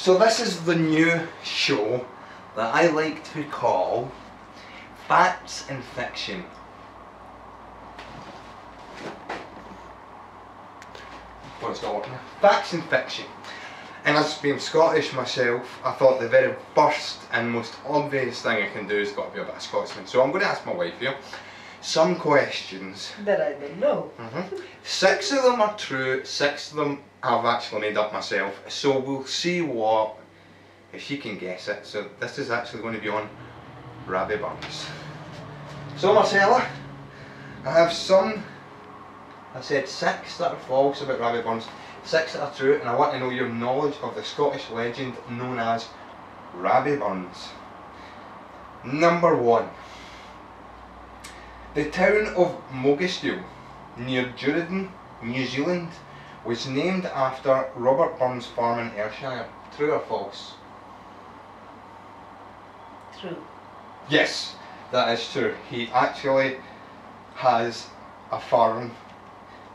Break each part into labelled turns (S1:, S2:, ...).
S1: So this is the new show that I like to call Facts and Fiction. Facts and Fiction. And as being Scottish myself, I thought the very first and most obvious thing I can do is got to be a bit of Scotsman. So I'm going to ask my wife here some questions.
S2: That I don't know.
S1: 6 of them are true, 6 of them I've actually made up myself. So we'll see if she can guess it. So this is actually going to be on Rabbie Burns. So Marcella, I have I said 6 that are false about Rabbie Burns, 6 that are true, and I want to know your knowledge of the Scottish legend known as Rabbie Burns. Number 1. The town of Moggistiel, near Duridan, New Zealand, was named after Robert Burns' farm in Ayrshire. True or false?
S2: True.
S1: Yes, that is true. He actually has a farm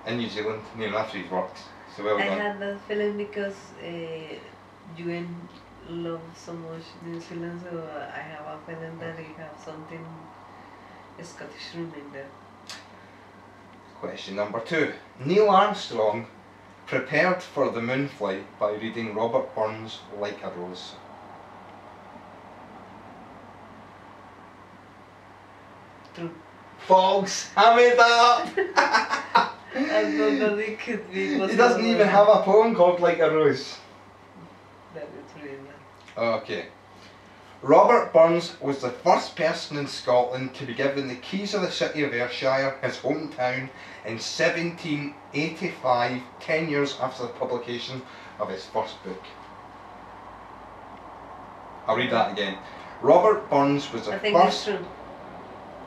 S1: in New Zealand named after his works. So well
S2: I
S1: done.
S2: had that feeling because you love so much New Zealand, so I have a feeling that you have something Scottish room in there.
S1: Question number 2. Neil Armstrong prepared for the moon flight by reading Robert Burns' Like a Rose.
S2: True.
S1: False! I made that up!
S2: I thought that it could be possible.
S1: He doesn't even have a poem called Like a Rose.
S2: That is really nice.
S1: Okay. Robert Burns was the first person in Scotland to be given the keys of the city of Ayrshire, his hometown, in 1785, 10 years after the publication of his first book. I'll read that again. Robert Burns was the
S2: I think
S1: first...
S2: that's true.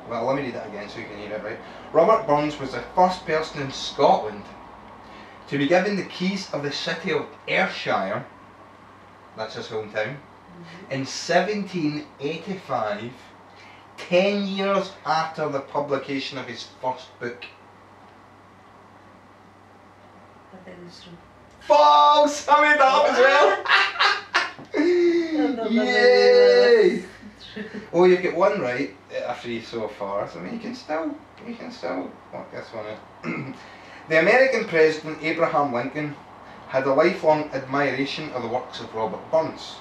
S1: Well, let me read that again so you can hear it right. Robert Burns was the first person in Scotland to be given the keys of the city of Ayrshire, that's his hometown, in 1785, 10 years after the publication of his first book.
S2: I think it's true.
S1: False! I made that up as well! Yay! Oh, you've got one right out of 3 so far, so I mean you can still work this one out. The American President Abraham Lincoln had a lifelong admiration of the works of Robert Burns,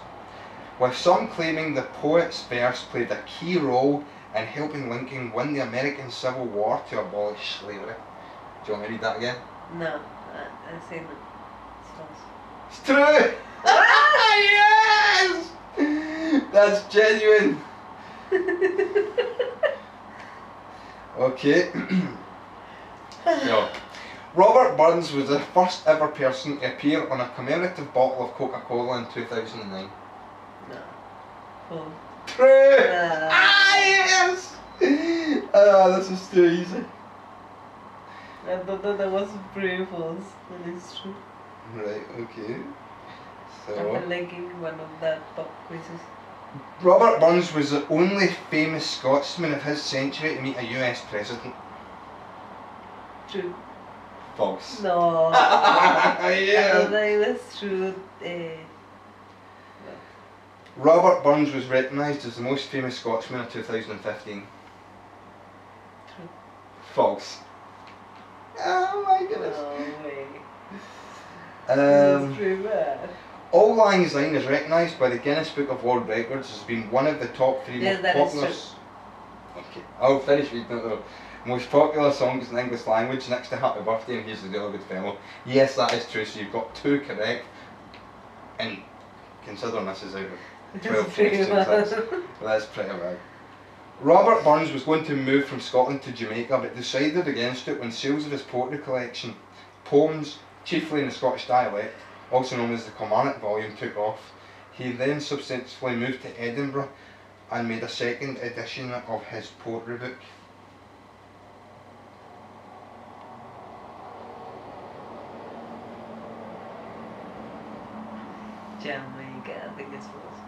S1: with some claiming the poet's verse played a key role in helping Lincoln win the American Civil War to abolish slavery. Do you want me to read that again?
S2: No, I say no. It's false.
S1: It's true! Yes! That's genuine! Okay. So, Robert Burns was the first ever person to appear on a commemorative bottle of Coca-Cola in 2009.
S2: No. False.
S1: True! Yes! This is too easy.
S2: I thought that was pretty false, but it's true.
S1: Right, okay.
S2: I feel like giving one of that pop quizzes.
S1: Robert Burns was the only famous Scotsman of his century to meet a US president.
S2: True.
S1: False.
S2: No.
S1: Yeah.
S2: I thought that was true.
S1: Robert Burns was recognised as the most famous Scotsman of 2015.
S2: True.
S1: False. Oh my goodness.
S2: No way. This is pretty bad.
S1: Auld Lang Syne is recognised by the Guinness Book of World Records as being one of the top 3
S2: Yes,
S1: most
S2: that is
S1: popular...
S2: true.
S1: Okay, I'll finish reading it though. Most popular songs in the English language next to Happy Birthday and Here's the Deal, Good Fellow. Yes, that is true, so you've got 2 correct. And considering this is out of 12 questions, that's pretty bad. Robert Burns was going to move from Scotland to Jamaica but decided against it when sales of his poetry collection, poems chiefly in the Scottish dialect, also known as the Kilmarnock volume, took off. He then subsequently moved to Edinburgh and made a second edition of his poetry book.
S2: Jamaica, I think it's false.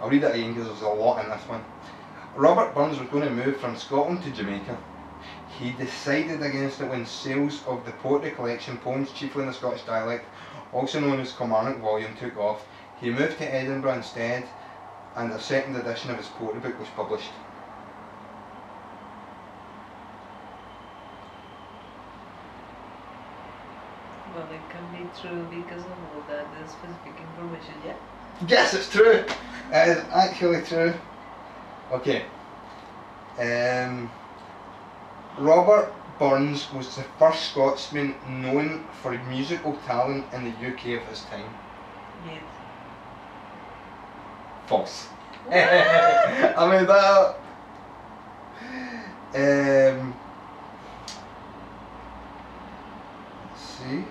S1: I'll read it again because there's a lot in this one. Robert Burns was going to move from Scotland to Jamaica. He decided against it when sales of the poetry collection, poems chiefly in the Scottish dialect, also known as Kilmarnock Volume, took off. He moved to Edinburgh instead, and a second edition of his poetry book was published.
S2: Well, it can be true because of all that specific information, yeah?
S1: Yes, it's true! It is actually true. Okay. Robert Burns was the first Scotsman known for musical talent in the UK of his time.
S2: Yes.
S1: False. I made that up. Let's see.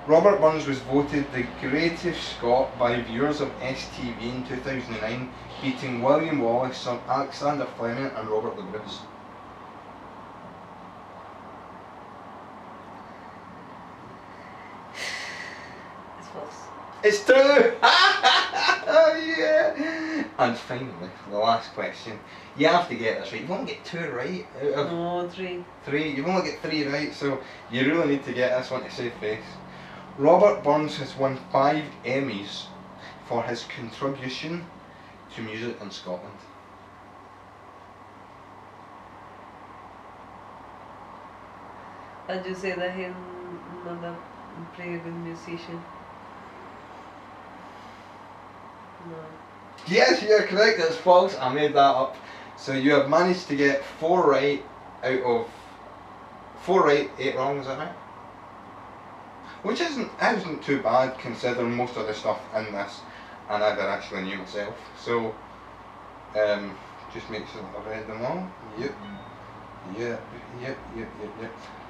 S1: Robert Burns was voted the greatest Scot by viewers of STV in 2009, beating William Wallace, Sir Alexander Fleming and Robert the Bruce.
S2: It's false.
S1: It's true! Oh yeah! And finally, the last question. You have to get this right. You've only get 2 right out of
S2: No, 3.
S1: 3. You've only got 3 right, so you really need to get this one to save face. Robert Burns has won 5 Emmys for his contribution to music in Scotland.
S2: And you say that he's not a very good musician? No.
S1: Yes, you're correct, it's false. I made that up. So you have managed to get 4 right out of 4 right, 8 wrong, is that right? Which isn't too bad considering most of the stuff in this I never actually knew myself. So just make sure that I've read them all. Yep.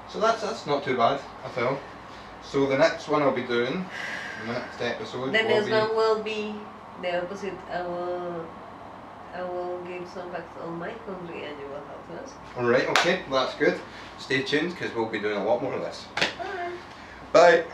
S1: So that's not too bad at all. So the next one I'll be doing, the next episode
S2: The
S1: will
S2: next
S1: be...
S2: one will be the opposite. I will give some facts on my country and you will help us.
S1: Alright, okay, that's good. Stay tuned because we'll be doing a lot more of this.
S2: Bye.
S1: Bye!